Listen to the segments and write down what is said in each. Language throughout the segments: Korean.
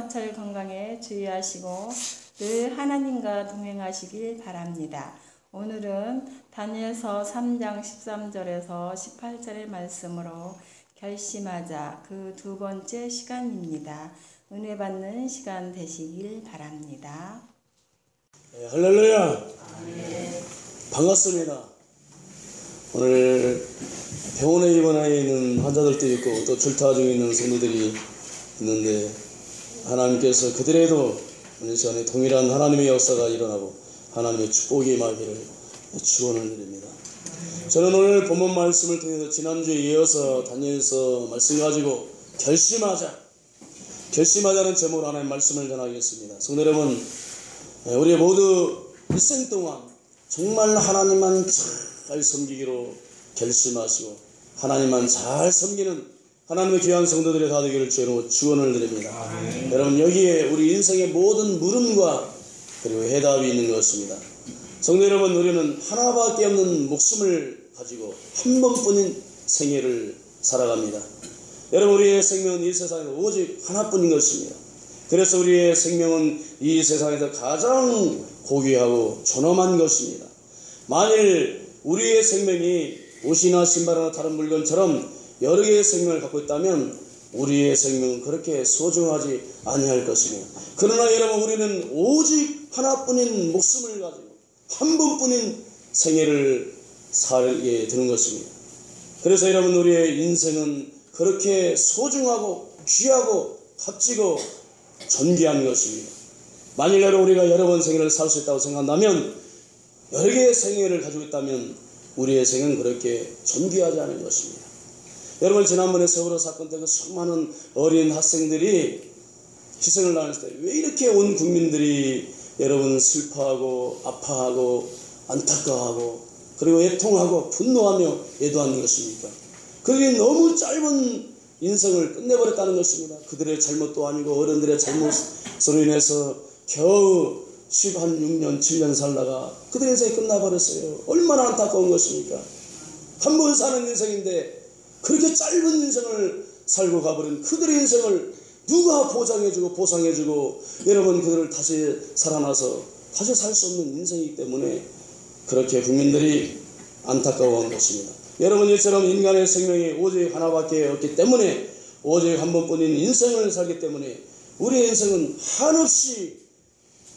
사철 건강에 주의하시고 늘 하나님과 동행하시길 바랍니다. 오늘은 다니엘서 3장 13절에서 18절의 말씀으로 결심하자 그 두 번째 시간입니다. 은혜 받는 시간 되시길 바랍니다. 네, 할렐루야. 반갑습니다. 오늘 병원에 입원해 있는 환자들도 있고 또 출타 중에 있는 성도들이 있는데 하나님께서 그들에도 오늘 시간에 동일한 하나님의 역사가 일어나고 하나님의 축복이 임하기를 축원을 드립니다. 저는 오늘 본문 말씀을 통해서 지난주에 이어서 다니엘서 말씀 가지고 결심하자는 제목으로 하나님의 말씀을 전하겠습니다. 성도 여러분, 우리 모두 일생 동안 정말 하나님만 잘 섬기기로 결심하시고 하나님만 잘 섬기는 하나님의 귀한 성도들이 다 되기를 주로 축원을 드립니다. 여러분, 여기에 우리 인생의 모든 물음과 그리고 해답이 있는 것입니다. 성도 여러분, 우리는 하나밖에 없는 목숨을 가지고 한 번뿐인 생애를 살아갑니다. 여러분, 우리의 생명은 이 세상에서 오직 하나뿐인 것입니다. 그래서 우리의 생명은 이 세상에서 가장 고귀하고 존엄한 것입니다. 만일 우리의 생명이 옷이나 신발이나 다른 물건처럼 여러 개의 생명을 갖고 있다면 우리의 생명은 그렇게 소중하지 아니할 것입니다. 그러나 여러분, 우리는 오직 하나뿐인 목숨을 가지고 한 번뿐인 생애를 살게 되는 것입니다. 그래서 여러분, 우리의 인생은 그렇게 소중하고 귀하고 값지고 존귀한 것입니다. 만일 우리가 여러 번 생애를 살 수 있다고 생각한다면, 여러 개의 생애를 가지고 있다면 우리의 생은 그렇게 존귀하지 않은 것입니다. 여러분, 지난번에 세월호 사건 때 그 수많은 어린 학생들이 희생을 당했을 때 왜 이렇게 온 국민들이 여러분 슬퍼하고 아파하고 안타까워하고 그리고 애통하고 분노하며 애도하는 것입니까? 그들이 너무 짧은 인생을 끝내버렸다는 것입니다. 그들의 잘못도 아니고 어른들의 잘못으로 인해서 겨우 6년 7년 살다가 그들의 인생이 끝나버렸어요. 얼마나 안타까운 것입니까? 한 번 사는 인생인데 그렇게 짧은 인생을 살고 가버린 그들의 인생을 누가 보장해주고 보상해주고 여러분, 그들을 다시 살아나서 다시 살 수 없는 인생이기 때문에 그렇게 국민들이 안타까워한 것입니다. 여러분, 이처럼 인간의 생명이 오직 하나밖에 없기 때문에 오직 한 번뿐인 인생을 살기 때문에 우리의 인생은 한없이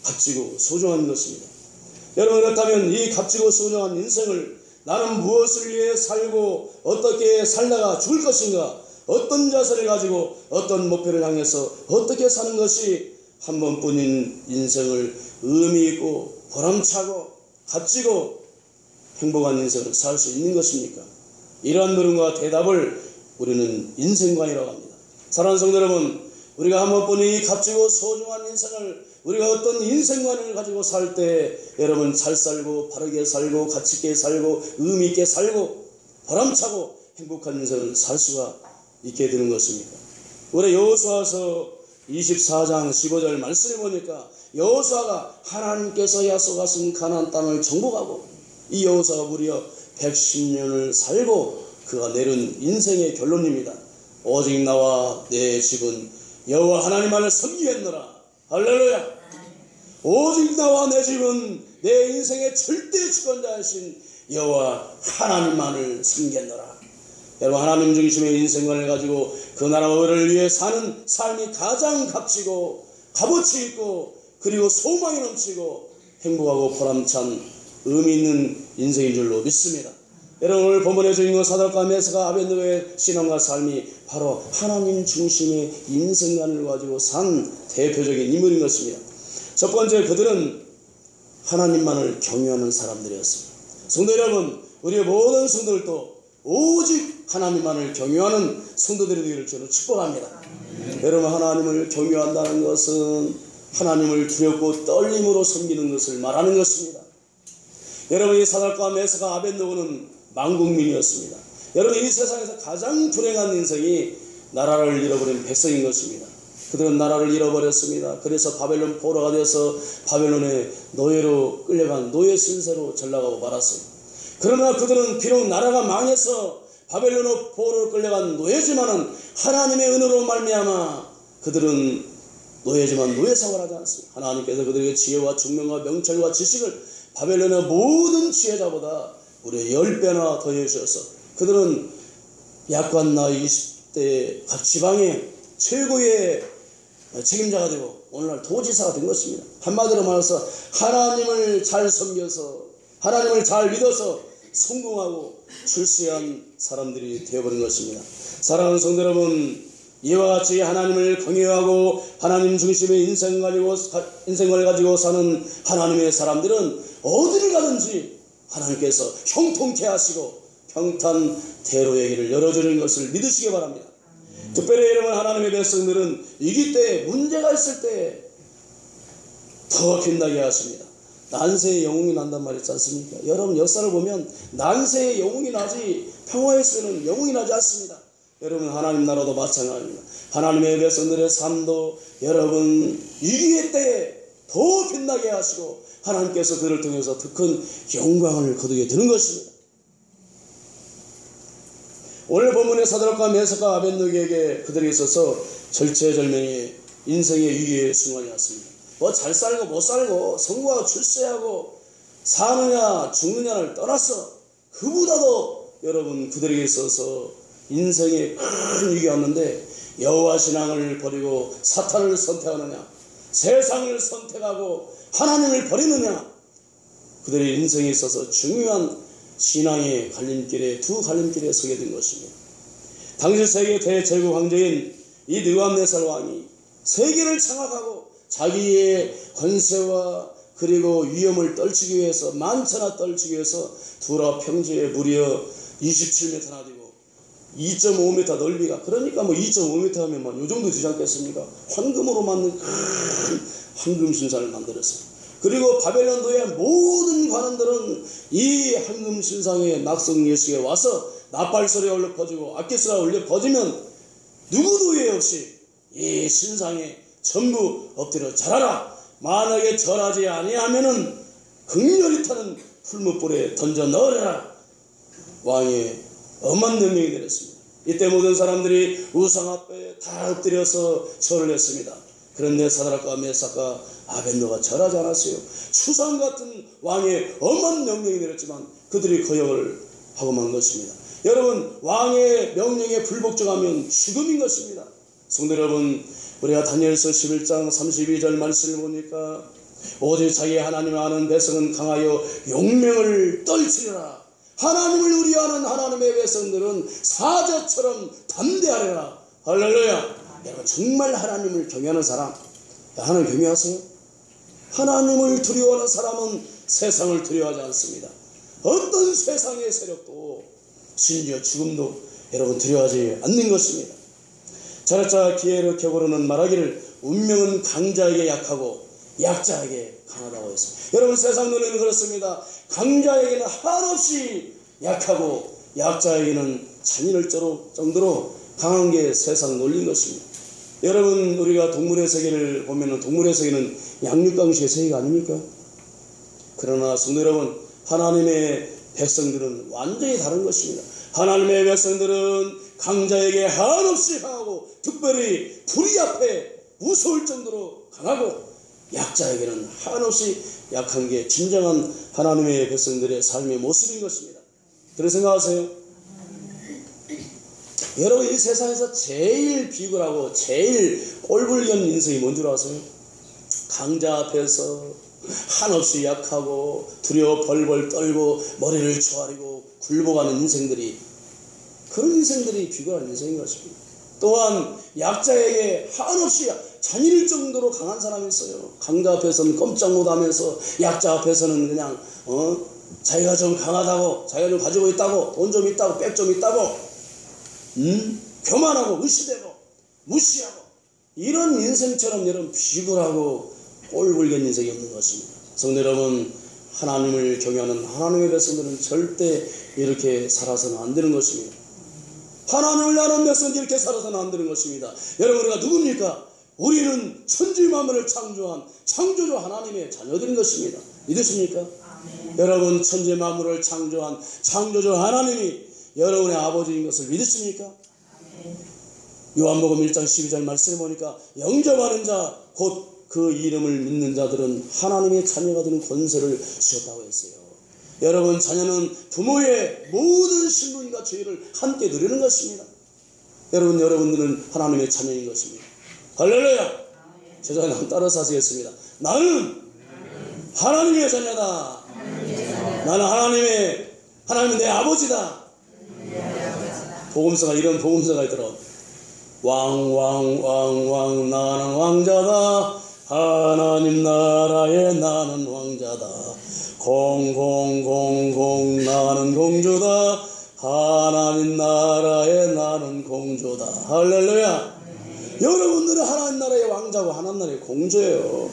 값지고 소중한 것입니다. 여러분, 그렇다면 이 값지고 소중한 인생을 나는 무엇을 위해 살고 어떻게 살다가 죽을 것인가, 어떤 자세를 가지고 어떤 목표를 향해서 어떻게 사는 것이 한 번뿐인 인생을 의미 있고 보람차고 값지고 행복한 인생을 살 수 있는 것입니까? 이러한 물음과 대답을 우리는 인생관이라고 합니다. 사랑하는 성도 여러분, 우리가 한 번뿐인 이 값지고 소중한 인생을 우리가 어떤 인생관을 가지고 살 때 여러분, 잘 살고 바르게 살고 가치있게 살고 의미있게 살고 보람차고 행복한 인생을 살 수가 있게 되는 것입니다. 올해 여호수아서 24장 15절 말씀을 보니까 여호수아가 하나님께서 약속하신 가나안 땅을 정복하고 이 여호수아가 무려 110년을 살고 그가 내린 인생의 결론입니다. 오직 나와 내 집은 여호와 하나님만을 섬기겠노라. 할렐루야. 오직 나와 내 집은 내 인생의 절대 주권자이신 여호와 하나님만을 섬기겠노라. 여러분, 하나님 중심의 인생관을 가지고 그 나라를 위해 사는 삶이 가장 값지고 값어치 있고 그리고 소망이 넘치고 행복하고 보람찬 의미 있는 인생인 줄로 믿습니다. 여러분, 오늘 본문의 주인공 사드락과 메삭과 아벳느고의 신앙과 삶이 바로 하나님 중심의 인생관을 가지고 산 대표적인 인물인 것입니다. 첫 번째, 그들은 하나님만을 경외하는 사람들이었습니다. 성도 여러분, 우리의 모든 성도들도 오직 하나님만을 경외하는 성도들이 되기를 저는 축복합니다. 여러분, 하나님을 경외한다는 것은 하나님을 두렵고 떨림으로 섬기는 것을 말하는 것입니다. 여러분, 이 사드락과 메삭과 아벳느고는 망국민이었습니다. 여러분, 이 세상에서 가장 불행한 인생이 나라를 잃어버린 백성인 것입니다. 그들은 나라를 잃어버렸습니다. 그래서 바벨론 포로가 되어서 바벨론의 노예로 끌려간 노예 신세로 전락하고 말았습니다. 그러나 그들은 비록 나라가 망해서 바벨론 포로로 끌려간 노예지만은 하나님의 은혜로 말미암아 그들은 노예지만 노예상을 하지 않습니다. 하나님께서 그들에게 지혜와 총명과 명철과 지식을 바벨론의 모든 지혜자보다 무려 10배나 더해주셔서 그들은 약관 나이 20대 각 지방의 최고의 책임자가 되고 오늘날 도지사가 된 것입니다. 한마디로 말해서 하나님을 잘 섬겨서 하나님을 잘 믿어서 성공하고 출세한 사람들이 되어버린 것입니다. 사랑하는 성도 여러분, 이와 같이 하나님을 경외하고 하나님 중심의 인생관을 가지고 사는 하나님의 사람들은 어디를 가든지 하나님께서 형통케 하시고 평탄대로의 길을 열어주는 것을 믿으시기 바랍니다. 특별히 여러분, 하나님의 백성들은 위기 때, 문제가 있을 때 더 빛나게 하십니다. 난세의 영웅이 난단 말이지 않습니까? 여러분, 역사를 보면 난세의 영웅이 나지 평화에서는 영웅이 나지 않습니다. 여러분, 하나님 나라도 마찬가지입니다. 하나님의 백성들의 삶도 여러분 위기의 때에 더 빛나게 하시고 하나님께서 그를 통해서 더 큰 영광을 거두게 되는 것입니다. 오늘 본문의 사드락과 메삭과 아벳느고에게 그들에게 있어서 절체절명의 인생의 위기의 순간이 왔습니다. 뭐 잘 살고 못 살고 성공하고 출세하고 사느냐 죽느냐를 떠나서 그보다도 여러분 그들에게 있어서 인생의 큰 위기가 왔는데 여호와 신앙을 버리고 사탄을 선택하느냐 세상을 선택하고 하나님을 버리느냐 그들의 인생에 있어서 중요한 신앙의 갈림길에 두 갈림길에 서게 된 것입니다. 당시 세계 대제국 황제인 이 느부갓네살 왕이 세계를 장악하고 자기의 권세와 그리고 위엄을 떨치기 위해서 만천하 떨치기 위해서 두라 평지에 무려 27m나 되고 2.5m 넓이가 그러니까 뭐 2.5m 하면 뭐 요 정도 되지 않겠습니까? 황금으로 만든 큰 황금 신상을 만들었어요. 그리고 바벨론도의 모든 관원들은 이 황금 신상의 낙성 예식에 와서 나팔소리가 울려 퍼지고 악기소리가 울려 퍼지면 누구도 예외 없이 이 신상에 전부 엎드려 절하라. 만약에 절하지 아니하면은 극렬히 타는 풀무불에 던져 넣으라. 왕의 엄한 명령이 내렸습니다. 이때 모든 사람들이 우상 앞에 다 엎드려서 절을 했습니다. 그런데 사드락과 메삭과 아벳느고가 절하지 않았어요. 추상 같은 왕의 엄한 명령이 내렸지만 그들이 거역을 하고 만 것입니다. 여러분, 왕의 명령에 불복종하면 죽음인 것입니다. 성도 여러분, 우리가 다니엘서 11장 32절 말씀을 보니까 오직 자기 하나님을 아는 백성은 강하여 용명을 떨치리라. 하나님을 우리아는 하나님의 백성들은 사자처럼 담대하리라. 할렐루야. 여러분, 정말 하나님을 경외하는 사람, 하나님 경외하세요? 하나님을 두려워하는 사람은 세상을 두려워하지 않습니다. 어떤 세상의 세력도 심지어 죽음도 여러분 두려워하지 않는 것입니다. 자라자 기회를 격으로는 말하기를 운명은 강자에게 약하고 약자에게 강하다고 했습니다. 여러분, 세상 논리는 그렇습니다. 강자에게는 한없이 약하고 약자에게는 잔인할 정도로 강한 게 세상 논리인 것입니다. 여러분, 우리가 동물의 세계를 보면 동물의 세계는 양육강식의 세계가 아닙니까? 그러나 성도 여러분, 하나님의 백성들은 완전히 다른 것입니다. 하나님의 백성들은 강자에게 한없이 강하고 특별히 불의 앞에 무서울 정도로 강하고 약자에게는 한없이 약한 게 진정한 하나님의 백성들의 삶의 모습인 것입니다. 그렇게 생각하세요? 여러분, 이 세상에서 제일 비굴하고 제일 꼴불견 인생이 뭔 줄 아세요? 강자 앞에서 한없이 약하고 두려워 벌벌 떨고 머리를 조아리고 굴복하는 인생들이, 그런 인생들이 비굴한 인생인 것입니다. 또한 약자에게 한없이 잔인할 정도로 강한 사람이 있어요. 강자 앞에서는 꼼짝 못하면서 약자 앞에서는 그냥 자기가 좀 강하다고, 자기가 좀 가지고 있다고, 돈 좀 있다고, 백 좀 있다고 교만하고 의시되고 무시하고 이런 인생처럼 여러분 비굴하고 꼴불견 인생이 없는 것입니다. 성도 여러분, 하나님을 경외하는 하나님의 백성들은 절대 이렇게 살아서는 안 되는 것입니다. 하나님을 아는 백성들이 이렇게 살아서는 안 되는 것입니다. 여러분, 우리가 누굽니까? 우리는 천지만물을 창조한 창조주 하나님의 자녀들인 것입니다. 믿으십니까? 아멘. 여러분, 천지만물을 창조한 창조주 하나님이 여러분의 아버지인 것을 믿으십니까? 아멘. 요한복음 1장 12절 말씀에 보니까 영접하는 자 곧 그 이름을 믿는 자들은 하나님의 자녀가 되는 권세를 주셨다고 했어요. 여러분, 자녀는 부모의 모든 신분과 죄를 함께 누리는 것입니다. 여러분들은 하나님의 자녀인 것입니다. 할렐루야. 제자님 한번 따라서 하시겠습니다. 나는 하나님의 자녀다. 나는 하나님의 내 아버지다. 복음서가 이런 복음서가 있더라. 왕 나는 왕자다. 하나님 나라에 나는 왕자다. 공 나는 공주다. 하나님 나라에 나는 공주다. 할렐루야. 여러분들은 하나님 나라의 왕자고 하나님 나라의 공주예요.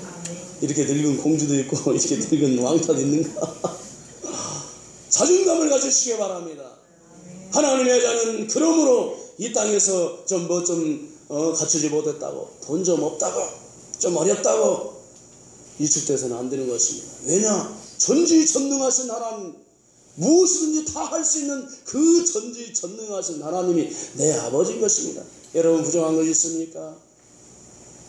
이렇게 늙은 공주도 있고 이렇게 늙은 왕자도 있는가? 자존감을 가지시기 바랍니다. 하나님의 자는 그러므로 이 땅에서 갖추지 못했다고, 돈 좀 없다고, 좀 어렵다고 위축돼서는 안 되는 것입니다. 왜냐? 전지전능하신 하나님, 무엇이든지 다 할 수 있는 그 전지전능하신 하나님이 내 아버지인 것입니다. 여러분, 부정한 것이 있습니까?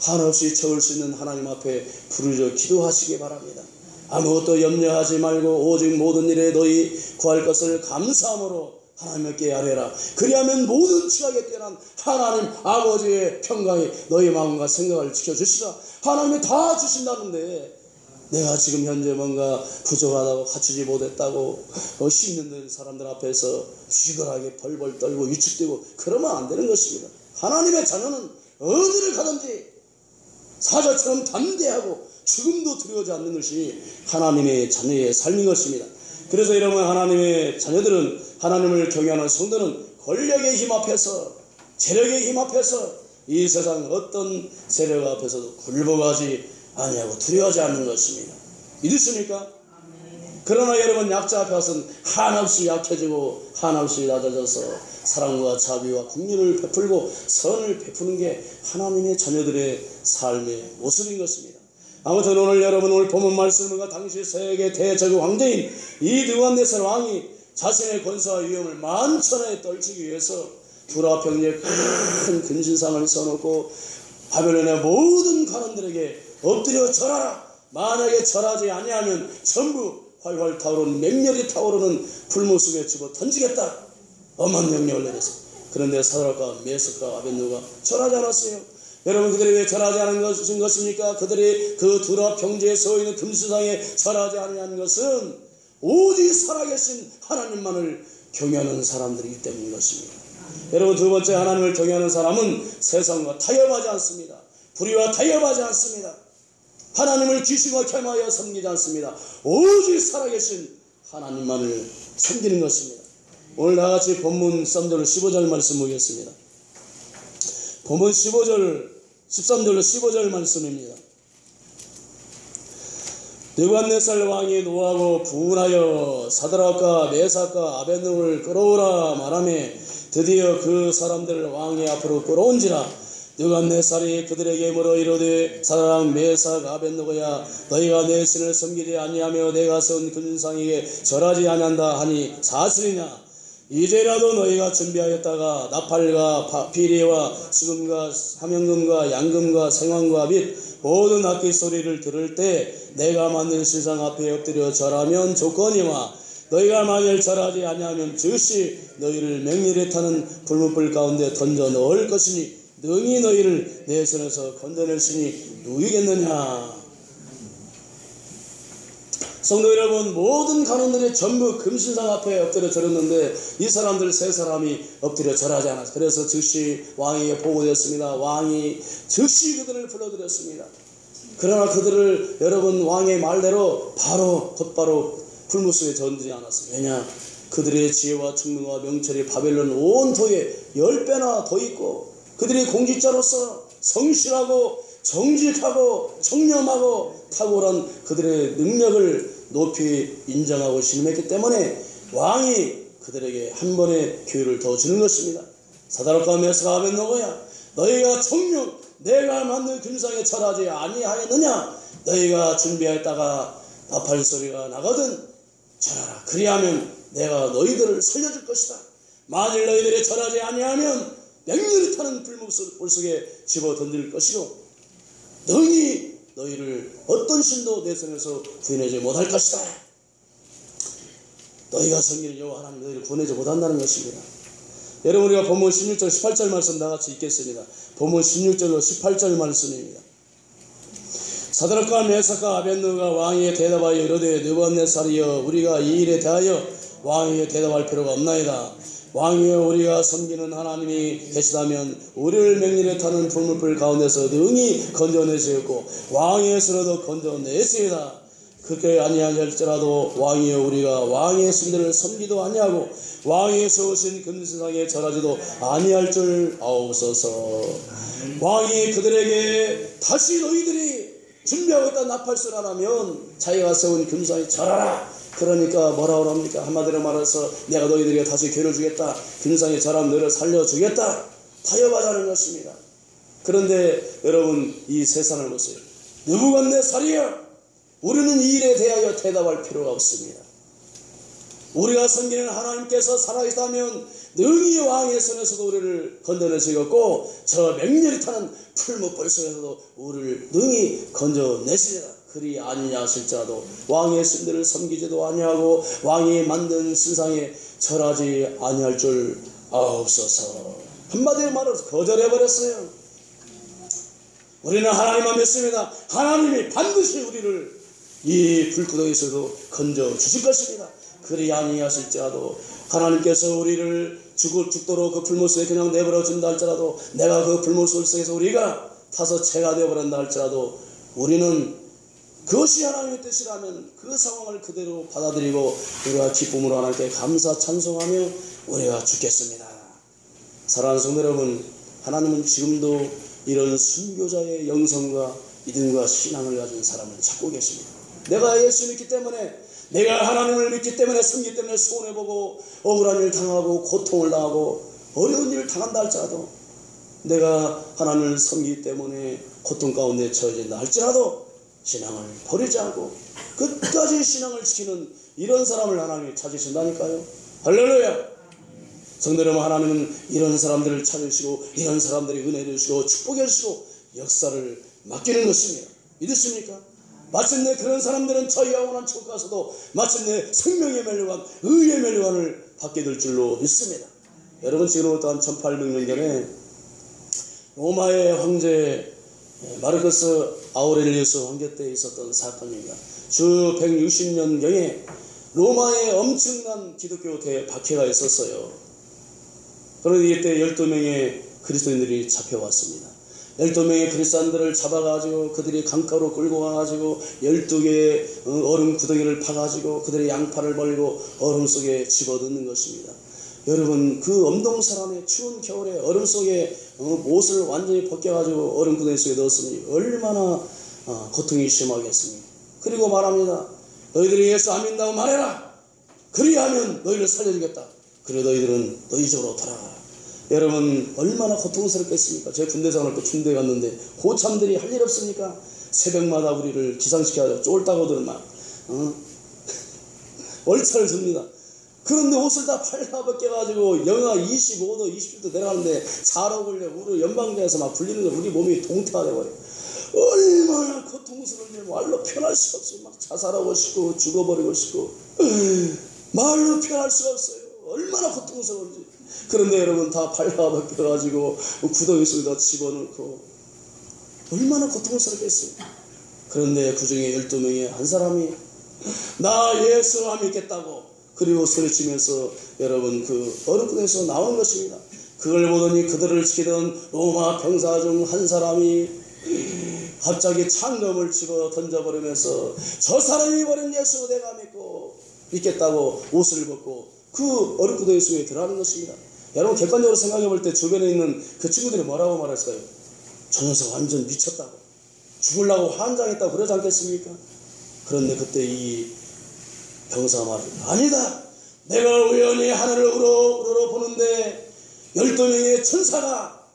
한없이 채울 수 있는 하나님 앞에 부르짖어 기도하시기 바랍니다. 아무것도 염려하지 말고 오직 모든 일에 너희 구할 것을 감사함으로 하나님께 아뢰라. 그리하면 모든 지각에 뛰어난 하나님 아버지의 평강이 너희 마음과 생각을 지켜주시라. 하나님이 다 주신다는데 내가 지금 현재 뭔가 부족하다고 갖추지 못했다고 힘든 사람들 앞에서 쥐걸하게 벌벌 떨고 위축되고 그러면 안 되는 것입니다. 하나님의 자녀는 어디를 가든지 사자처럼 담대하고 죽음도 두려워하지 않는 것이 하나님의 자녀의 삶인 것입니다. 그래서 여러분, 하나님의 자녀들은, 하나님을 경외하는 성도는 권력의 힘 앞에서, 재력의 힘 앞에서, 이 세상 어떤 세력 앞에서도 굴복하지 아니하고 두려워하지 않는 것입니다. 믿으십니까? 그러나 여러분, 약자 앞에 와서는 한없이 약해지고 한없이 낮아져서 사랑과 자비와 긍휼을 베풀고 선을 베푸는 게 하나님의 자녀들의 삶의 모습인 것입니다. 아무튼 오늘 본문 말씀과 당시 세계 대제국 왕제인 이 느부갓네살 왕이 자신의 권세와 위엄을 만천하에 떨치기 위해서 두라 평지에 큰 근신상을 써놓고 바벨론의 모든 관원들에게 엎드려 절하라. 만약에 절하지 아니하면 전부 활활 타오르는, 맹렬히 타오르는 불못속에 집어 던지겠다. 엄한 명령을 내렸습니다. 그런데 사드락과 메삭과 아벳느고가 절하지 않았어요. 여러분, 그들이 왜 절하지 않은 것입니까? 그들이 그 두라 평지에 서 있는 금수상에 절하지 않은 것은 오직 살아계신 하나님만을 경외하는 사람들이기 때문인 것입니다. 여러분, 두 번째, 하나님을 경외하는 사람은 세상과 타협하지 않습니다. 불의와 타협하지 않습니다. 하나님을 귀신과 겸하여 섬기지 않습니다. 오직 살아계신 하나님만을 섬기는 것입니다. 오늘 다같이 본문 13절 15절 말씀 보겠습니다. 본문 15절 13절로 15절 말씀입니다. 느부갓네살 왕이 노하고 분하여 사드락과 메삭과 아벳느고를 끌어오라 말하매 드디어 그 사람들을 왕의 앞으로 끌어온지라. 느부갓네살이 그들에게 물어 이르되 사드락 메삭 아벳느고야, 너희가 내 신을 섬기지 아니하며 내가 세운 금신상에게 절하지 아니한다 하니 사슬이냐? 이제라도 너희가 준비하였다가 나팔과 피리와 수금과 사명금과 양금과 생황과 및 모든 악기 소리를 들을 때 내가 만든 신상 앞에 엎드려 절하면 좋거니와 너희가 만일 절하지 아니하면 즉시 너희를 맹렬히 타는 불못불 가운데 던져 넣을 것이니 능히 너희를 내 손에서 건져낼 신이 누이겠느냐. 성도 여러분, 모든 관원들이 전부 금신상 앞에 엎드려 절했는데 이 사람들 세 사람이 엎드려 절하지 않았어요. 그래서 즉시 왕에게 보고되었습니다. 왕이 즉시 그들을 불러들였습니다. 그러나 그들을 여러분 왕의 말대로 곧바로 풀무속에 던지지 않았어요. 왜냐? 그들의 지혜와 청명과 명철이 바벨론 온 토에 10배나 더 있고 그들이 공직자로서 성실하고 정직하고 청렴하고 탁월한 그들의 능력을 높이 인정하고 신임했기 때문에 왕이 그들에게 한 번의 기회를 더 주는 것입니다. 사드락과 메삭 아벳느고야, 너희가 정녕 내가 만든 금상에 절하지 아니하였느냐? 너희가 준비했다가 나팔 소리가 나거든 절하라. 그리하면 내가 너희들을 살려줄 것이다. 만일 너희들이 절하지 아니하면 맹렬히 타는 불물 속에 집어 던질 것이고 능히 너희를 어떤 신도 내 손에서 구해내지 못할 것이다. 너희가 섬기는 여호와 하나님 너희를 구원하지 못한다는 것입니다. 여러분, 우리가 본문 16절 18절 말씀 다같이 읽겠습니다. 본문 16절로 18절 말씀입니다. 사드락과 메삭과 아벳느고가 왕에게 대답하여 이르되 느부갓네살이여, 우리가 이 일에 대하여 왕에게 대답할 필요가 없나이다. 왕이여, 우리가 섬기는 하나님이 계시다면 우리를 맹렬히 타는 불물불 가운데서 능히 건져내시겠고 왕의 손에도 건져내시리다. 그렇게 아니할지라도 왕이여, 우리가 왕의 신들을 섬기도 아니하고 왕의 세우신 금세상에 절하지도 아니할 줄 아옵소서. 왕이 그들에게 다시 너희들이 준비하고 있다 나팔수를 하라면 자기가 세운 금상에 절하라. 그러니까 뭐라고 합니까? 한마디로 말해서 내가 너희들에게 다시 기회를 주겠다. 금상에 절하면 너를 살려주겠다. 타협하자는 것입니다. 그런데 여러분, 이 세상을 보세요. 느부갓네살이여, 우리는 이 일에 대하여 대답할 필요가 없습니다. 우리가 섬기는 하나님께서 살아계시다면 능히 왕의 손에서도 우리를 건져내시겠고 저 맹렬히 타는 풀무불 속에서도 우리를 능히 건져내시리라. 그리 아니냐 하실지라도 왕의 신들을 섬기지도 아니하고 왕이 만든 신상에 절하지 아니할 줄 아옵소서. 한마디로 말해서 거절해버렸어요. 우리는 하나님만 믿습니다. 하나님이 반드시 우리를 이 불구덩이에서도 건져주실 것입니다. 그리 아니하실지라도 하나님께서 우리를 죽도록 그 불못 속에 그냥 내버려 준다 할지라도, 내가 그 불못 속에서 우리가 타서 죄가 되어버린다 할지라도 우리는 그것이 하나님의 뜻이라면 그 상황을 그대로 받아들이고 우리가 기쁨으로 하나님께 감사 찬송하며 우리가 죽겠습니다. 사랑하는 성도 여러분, 하나님은 지금도 이런 순교자의 영성과 믿음과 신앙을 가진 사람을 찾고 계십니다. 내가 예수 믿기 때문에, 내가 하나님을 믿기 때문에, 섬기 때문에 손해보고 억울한 일 당하고 고통을 당하고 어려운 일을 당한다 할지라도, 내가 하나님을 섬기기 때문에 고통 가운데 처해진다 할지라도 신앙을 버리지 않고 끝까지 신앙을 지키는 이런 사람을 하나님이 찾으신다니까요. 할렐루야. 성도 여러분, 하나님은 이런 사람들을 찾으시고 이런 사람들이 은혜를 주시고 축복해 주시고 역사를 맡기는 것입니다. 믿으십니까? 마침내 그런 사람들은 저 영원한 천국 가서도 마침내 생명의 멸류관, 의의 멸류관을 받게 될 줄로 믿습니다. 여러분, 지금부터 한 1800년 전에 로마의 황제 마르크스 아우렐리우스 황제 때 있었던 사건입니다. 주 160년경에 로마에 엄청난 기독교 대박해가 있었어요. 그런데 이때 12명의 그리스도인들이 잡혀왔습니다. 12명의 그리스도인들을 잡아가지고 그들이 강가로 끌고 가가지고 12개의 얼음 구덩이를 파가지고 그들의 양팔을 벌리고 얼음 속에 집어넣는 것입니다. 여러분, 그 엄동설안의 추운 겨울에 얼음 속에 옷을 완전히 벗겨가지고 얼음 구덩이 속에 넣었으니 얼마나 고통이 심하겠습니까? 그리고 말합니다. 너희들이 예수 안 믿는다고 말해라. 그리하면 너희를 살려주겠다. 그래 너희들은 너희 집으로 돌아가라. 여러분, 얼마나 고통스럽겠습니까? 제가 군대 생활할 때 군대 갔는데 고참들이 할 일 없습니까? 새벽마다 우리를 기상시켜가지고 쫄다고들 막 월차를 줍니다. 그런데 옷을 다 팔라벗겨가지고 영하 25도 27도 내려가는데 자러 걸려 우리 연방대에서 막 불리는 거 우리 몸이 동태가 돼버려요. 얼마나 고통스러운지 말로 표현할 수가 없어요. 막 자살하고 싶고 죽어버리고 싶고 말로 표현할 수가 없어요. 얼마나 고통스러운지. 그런데 여러분, 다 발라벗겨가지고 구덩이 속에다 집어넣고 얼마나 고통스럽겠어요. 그런데 그 중에 12명의 한 사람이 나 예수 안 믿겠다고 그리고 소리치면서 여러분 그 얼음구덩이에서 나온 것입니다. 그걸 보더니 그들을 지키던 로마 병사 중 한 사람이 갑자기 창검을 집어 던져버리면서 저 사람이 버린 예수 내가 믿겠다고 옷을 벗고 그 얼음구덩이 속에 들어가는 것입니다. 여러분, 객관적으로 생각해 볼 때 주변에 있는 그 친구들이 뭐라고 말했어요? 저 녀석 완전 미쳤다고, 죽으려고 환장했다고 그러지 않겠습니까? 그런데 그때 이 병사가 말해요. 아니다. 내가 우연히 하늘을 우러러 보는데 12명의 천사가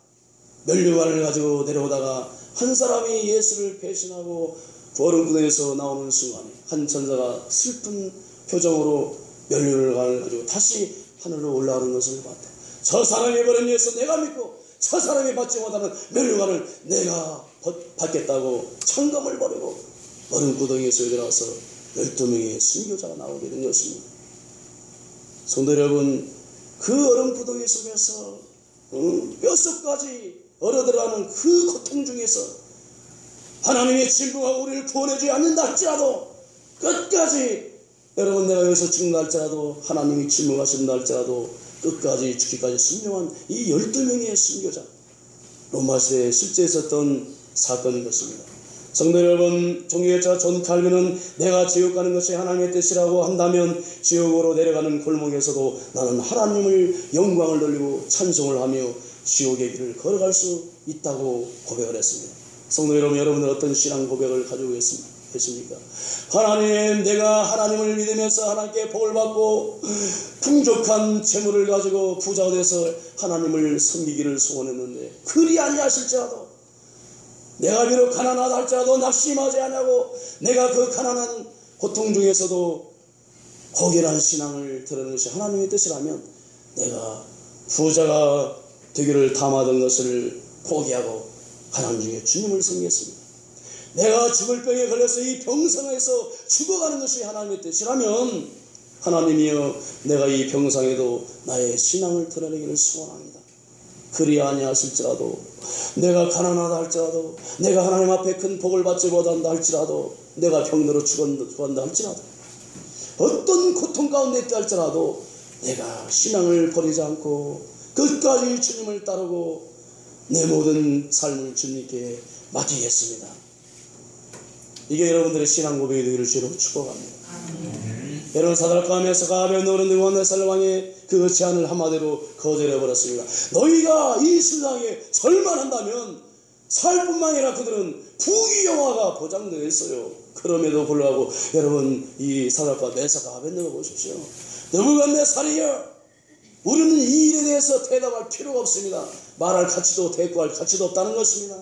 면류관을 가지고 내려오다가 한 사람이 예수를 배신하고 얼음구덩이에서 나오는 순간에 한 천사가 슬픈 표정으로 면류관을 가지고 다시 하늘로 올라가는 것을 봤다. 저 사람이 버린 예수 내가 믿고 저 사람이 받지 못하는 멸류관을 내가 받겠다고 창검을 버리고 얼음 구덩이에서 일어나서 12명의 순교자가 나오게 된 것입니다. 성도 여러분, 그 얼음 구덩이 속에서 뼛속까지 얼어들어가는 그 고통 중에서 하나님의 진부가 우리를 구원해주지 않는다 할지라도 끝까지, 여러분 내가 여기서 죽는다 할지라도, 하나님이 진부하신다 할지라도 끝까지 죽기까지 순종한 이 12명의 순교자, 로마시대에 실제 있었던 사건인 것입니다. 성도 여러분, 종교개혁자 존 칼빈은 내가 지옥 가는 것이 하나님의 뜻이라고 한다면 지옥으로 내려가는 골목에서도 나는 하나님을 영광을 돌리고 찬송을 하며 지옥의 길을 걸어갈 수 있다고 고백을 했습니다. 성도 여러분, 여러분은 어떤 신앙 고백을 가지고 계십니까? 하나님, 내가 하나님을 믿으면서 하나님께 복을 받고 풍족한 재물을 가지고 부자가 돼서 하나님을 섬기기를 소원했는데 그리 아니하실지라도, 내가 비록 가난하다 할지라도 낙심하지 않냐고, 내가 그 가난한 고통 중에서도 고결한 신앙을 드러내는 것이 하나님의 뜻이라면 내가 부자가 되기를 담아둔 것을 포기하고 가난 중에 주님을 섬기겠습니다. 내가 죽을 병에 걸려서 이 병상에서 죽어가는 것이 하나님의 뜻이라면 하나님이여, 내가 이 병상에도 나의 신앙을 드러내기를 소원합니다. 그리 아니하실지라도, 내가 가난하다 할지라도, 내가 하나님 앞에 큰 복을 받지 못한다 할지라도, 내가 병들어 죽었다 할지라도, 어떤 고통 가운데 있다 할지라도 내가 신앙을 버리지 않고 끝까지 주님을 따르고 내 모든 삶을 주님께 맡기겠습니다. 이게 여러분들의 신앙 고백이 되기를 주로 축복합니다. 여러분, 사드락과 메사가 아벤노고는 느부갓네살 왕의 그 제안을 한마디로 거절해버렸습니다. 너희가 이 세상에 절만한다면 살 뿐만 아니라 그들은 부귀영화가 보장되어 있어요. 그럼에도 불구하고 여러분, 이 사드락과 메사가 아벤노고 보십시오. 느부갓네살이여, 우리는 이 일에 대해서 대답할 필요가 없습니다. 말할 가치도 대꾸할 가치도 없다는 것입니다.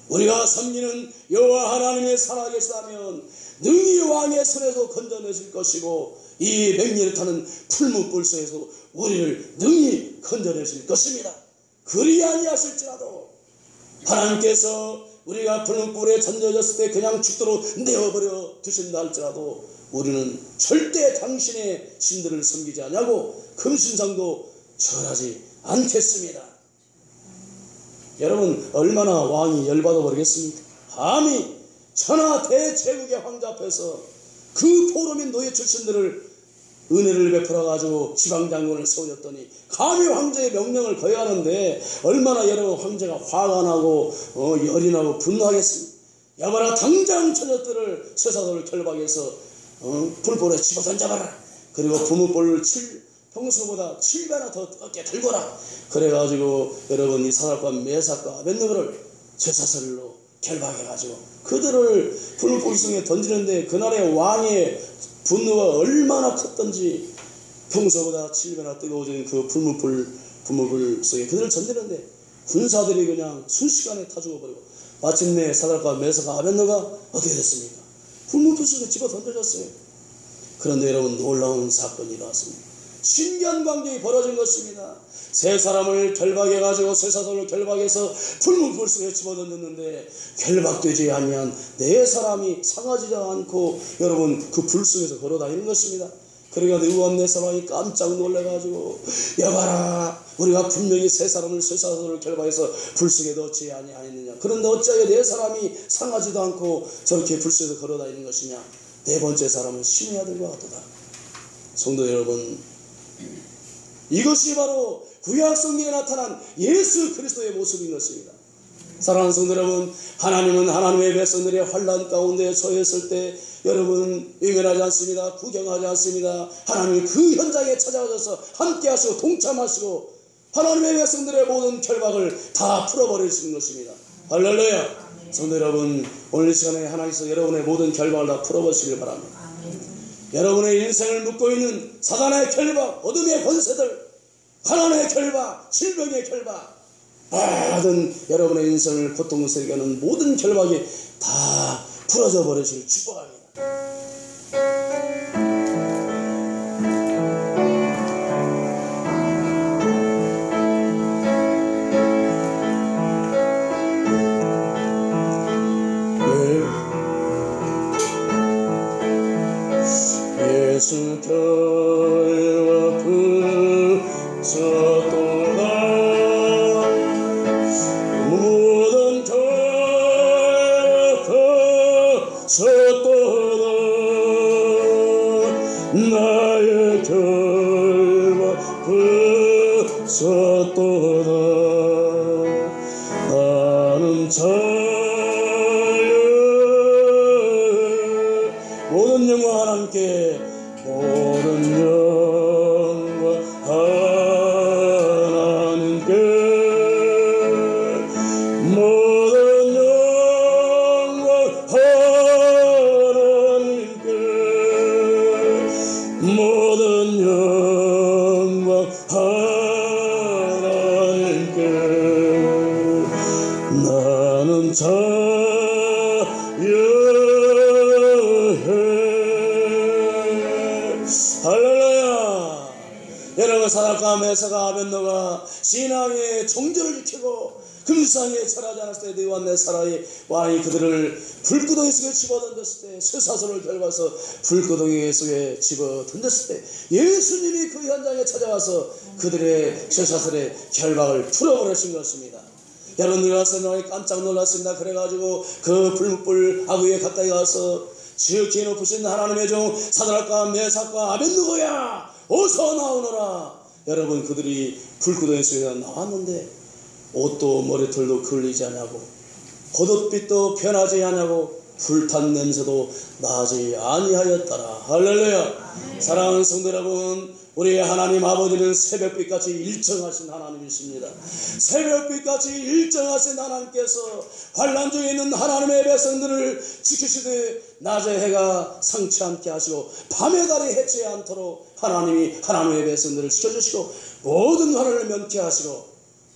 우리가 섬기는 여호와 하나님의 살아계시다면 능히 왕의 손에서 건져내실 것이고 이 맹렬히 타는 풀무불 속에서 우리를 능히 건져내실 것입니다. 그리 아니하실지라도 하나님께서 우리가 풀무불에 던져졌을 때 그냥 죽도록 내어버려 두신다 할지라도 우리는 절대 당신의 신들을 섬기지 않냐고 금신상도 절하지 않겠습니다. 여러분, 얼마나 왕이 열받아 버리겠습니까? 감히 천하 대제국의 황자 앞에서 그 포로민 노예 출신들을 은혜를 베풀어 가지고 지방장군을 세워줬더니 감히 황제의 명령을 거역하는데 얼마나 여러분 황제가 화가 나고 열이 나고 분노하겠습니까? 야바라, 당장 처녀들을 쇠사도를 결박해서 불불에 집어 던져봐라. 그리고 부무불을 평소보다 7배나 더 어깨 들거라. 그래가지고 여러분, 이 사드락과 메삭과 아벤느고를 쇠사슬로 결박해가지고 그들을 불불 속에 던지는데 그날의 왕의 분노가 얼마나 컸던지 평소보다 7배나 뜨거워진 그 불무불 속에 그들을 던지는데 군사들이 그냥 순식간에 타 죽어버리고 마침내 사드락과 메삭과 아벤느고가 어떻게 됐습니까? 불무불 속에 집어 던져졌어요. 그런데 여러분, 놀라운 사건이 일어났습니다. 신기한 광경이 벌어진 것입니다. 세 사람을 결박해가지고 쇠사슬로 결박해서 불무불 속에 집어던졌는데 결박되지 아니한 네 사람이 상하지 않고 여러분 그 불 속에서 걸어다니는 것입니다. 그러니까 느부갓네살 왕이 깜짝 놀래가지고 여봐라, 우리가 분명히 세 사람을 쇠사슬로 결박해서 불 속에 넣지 아니하였느냐. 그런데 어찌하여 네 사람이 상하지도 않고 저렇게 불 속에서 걸어다니는 것이냐. 네 번째 사람은 신의 아들과 같도다. 성도 여러분, 이것이 바로 구약 성경에 나타난 예수 그리스도의 모습인 것입니다. 사랑하는 성도 여러분, 하나님은 하나님의 백성들의 환난 가운데 처했을 때 여러분 외면하지 않습니다. 구경하지 않습니다. 하나님이 그 현장에 찾아가셔서 함께하시고 동참하시고 하나님의 백성들의 모든 결박을 다 풀어버리시는 것입니다. 할렐루야. 성도 여러분, 오늘 이 시간에 하나님께서 여러분의 모든 결박을 다 풀어버리시길 바랍니다. 여러분의 인생을 묶고 있는 사단의 결박, 어둠의 권세들, 가난의 결박, 질병의 결박, 모든 여러분의 인생을 고통스럽게 하는 모든 결박이 다 풀어져 버리시길 축복합니다. 나는 모든 영광 하나님께, 모든 영광 하나님께, 모든 영광 하나님께, 모든 영광 하나님께. 나는 할렐루야. 여러분, 사닥과 메사가 아벤노가 신앙의 종교를 지키고 금상에 절하지 않았을 때 너와 내 사라의 왕이 그들을 불구덩이 속에 집어던졌을 때, 쇠사슬을 들어가서 불구덩이 속에 집어던졌을 때 예수님이 그 현장에 찾아와서 그들의 쇠사슬의 결박을 풀어버리신 것입니다. 여러분, 들어가서 깜짝 놀랐습니다. 그래가지고 그 불 아구에 가까이 가서 지극히 높으신 하나님의 종 사드락과 메삭과 아벤느고야, 어서 나오너라. 여러분, 그들이 불구덩이 속에서 나왔는데 옷도 머리털도 그을리지 않냐고, 겉옷빛도 변하지 않냐고, 불탄 냄새도 나지 아니하였더라. 할렐루야. 사랑하는 성도 여러분, 우리 하나님 아버지는 새벽빛같이 일정하신 하나님이십니다. 새벽빛같이 일정하신 하나님께서 환난 중에 있는 하나님의 백성들을 지키시되 낮에 해가 상치 않게 하시고 밤에 달이 해치지 않도록 하나님이 하나님의 백성들을 지켜주시고 모든 환난을 면케하시고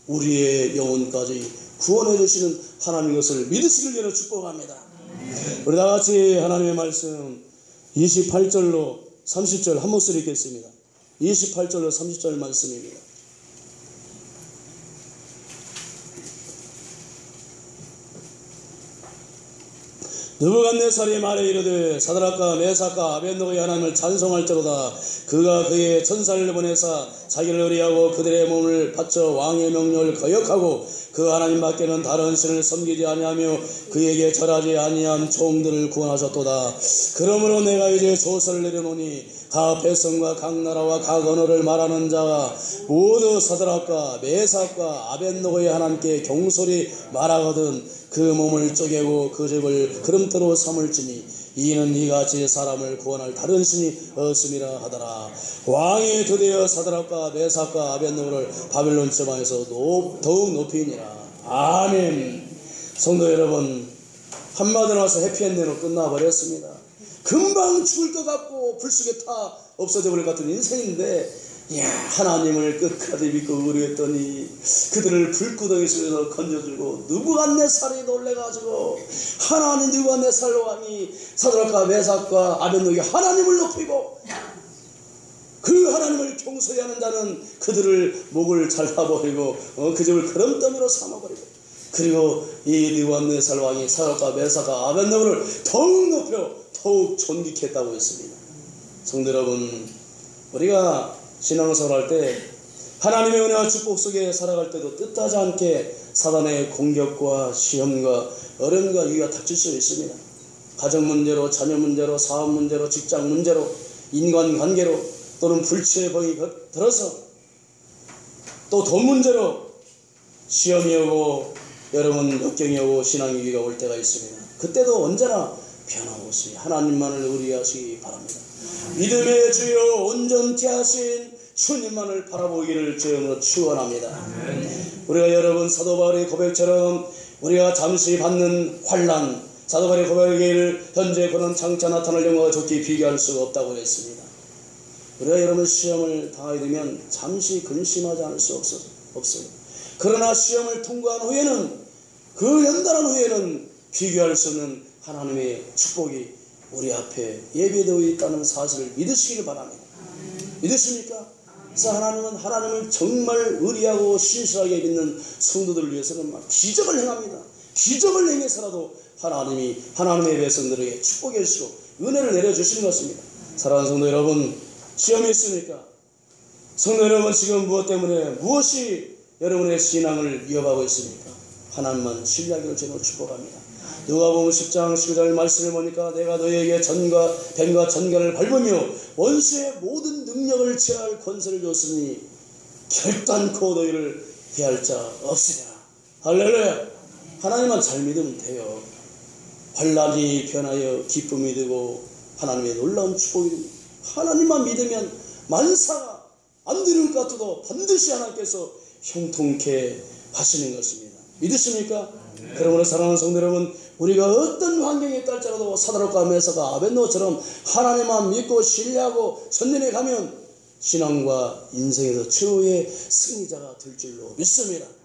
우리의 영혼까지 구원해 주시는 하나님 것을 믿으시길 위해 축복합니다. 우리 다 같이 하나님의 말씀 28절로 30절 한 목소리 읽겠습니다. 28절로 30절 말씀입니다. 느부갓네살이 말에 이르되 사드락과 메삭과 아벤느고의 하나님을 찬송할지로다. 그가 그의 천사를 보내사 자기를 의리하고 그들의 몸을 바쳐 왕의 명령을 거역하고 그 하나님밖에는 다른 신을 섬기지 아니하며 그에게 절하지 아니한 종들을 구원하셨도다. 그러므로 내가 이제 조서를 내려놓으니 각 백성과 각 나라와 각 언어를 말하는 자가 모두 사드락과 메삭과 아벤느고의 하나님께 경솔히 말하거든 그 몸을 쪼개고 그 집을 그름터로 삼을지니 이는 이같이 사람을 구원할 다른 신이 없음이라 하더라. 왕이 드디어 사드락과 메삭과 아벤느고를 바벨론 지방에서 더욱 높이니라. 아멘. 성도 여러분, 한마디로 와서 해피엔딩으로 끝나버렸습니다. 금방 죽을 것 같고 불 속에 타 없어져 버릴 것 같은 인생인데, 하나님을 끝까지 믿고 의뢰했더니 그들을 불구덩이 속에서 건져주고 느부갓네살이 놀래가지고 하나님 느부갓네살 왕이 사드락과 메삭과 아벤느고의 하나님을 높이고 그 하나님을 경솔히 하는 자는 그들을 목을 잘라버리고 그 집을 그름더미로 삼아버리고, 그리고 이 느부갓네살 왕이 사드락과 메삭과 아벤느고를 더욱 높여 더욱 존귀케 했다고 했습니다. 성도 여러분, 우리가 신앙생활 할 때 하나님의 은혜와 축복 속에 살아갈 때도 뜻하지 않게 사단의 공격과 시험과 어려움과 위기가 닥칠 수 있습니다. 가정 문제로, 자녀 문제로, 사업 문제로, 직장 문제로, 인간관계로, 또는 불치의 병이 들어서 또 돈 문제로 시험이 오고 여러분 역경이 오고 신앙 위기가 올 때가 있습니다. 그때도 언제나 변함없이 하나님만을 의리하시기 바랍니다. 믿음의 주여 온전케 하신 주님만을 바라보기를 주님으로 축원합니다. 우리가 여러분 사도 바울의 고백처럼 우리가 잠시 받는 환난, 사도 바울의 고백을 현재 그런 장차 나타날 영광과 좋게 비교할 수가 없다고 했습니다. 우리가 여러분 시험을 당하게 되면 잠시 근심하지 않을 수 없어요. 그러나 시험을 통과한 후에는, 그 연단한 후에는 비교할 수 없는 하나님의 축복이 우리 앞에 예비되어 있다는 사실을 믿으시기를 바랍니다. 믿으십니까? 그래서 하나님은 하나님을 정말 의리하고 신실하게 믿는 성도들을 위해서는 막 기적을 행합니다. 기적을 행해서라도 하나님이 하나님의 백성들에게 축복해 주시고 은혜를 내려주시는 것입니다. 사랑하는 성도 여러분, 시험이 있습니까? 성도 여러분, 지금 무엇 때문에 무엇이 여러분의 신앙을 위협하고 있습니까? 하나님만 신뢰하기를 주님으로 축복합니다. 누가복음 10장 12절 말씀을 보니까 내가 너희에게 전과 뱀과 전갈을 밟으며 원수의 모든 능력을 제할 권세를 줬으니 결단코 너희를 대할 자 없으리라. 할렐루야. 하나님만 잘 믿으면 돼요. 환난이 변하여 기쁨이 되고 하나님의 놀라운 축복이 됩니다. 하나님만 믿으면 만사가 안 되는 것 같아도 반드시 하나님께서 형통케 하시는 것입니다. 믿으십니까? 네. 그러므로 사랑하는 성도 여러분, 우리가 어떤 환경에 있달지라도 사드락과 메사가 아벳노처럼 하나님만 믿고 신뢰하고 선전해 가면 신앙과 인생에서 최후의 승리자가 될 줄로 믿습니다.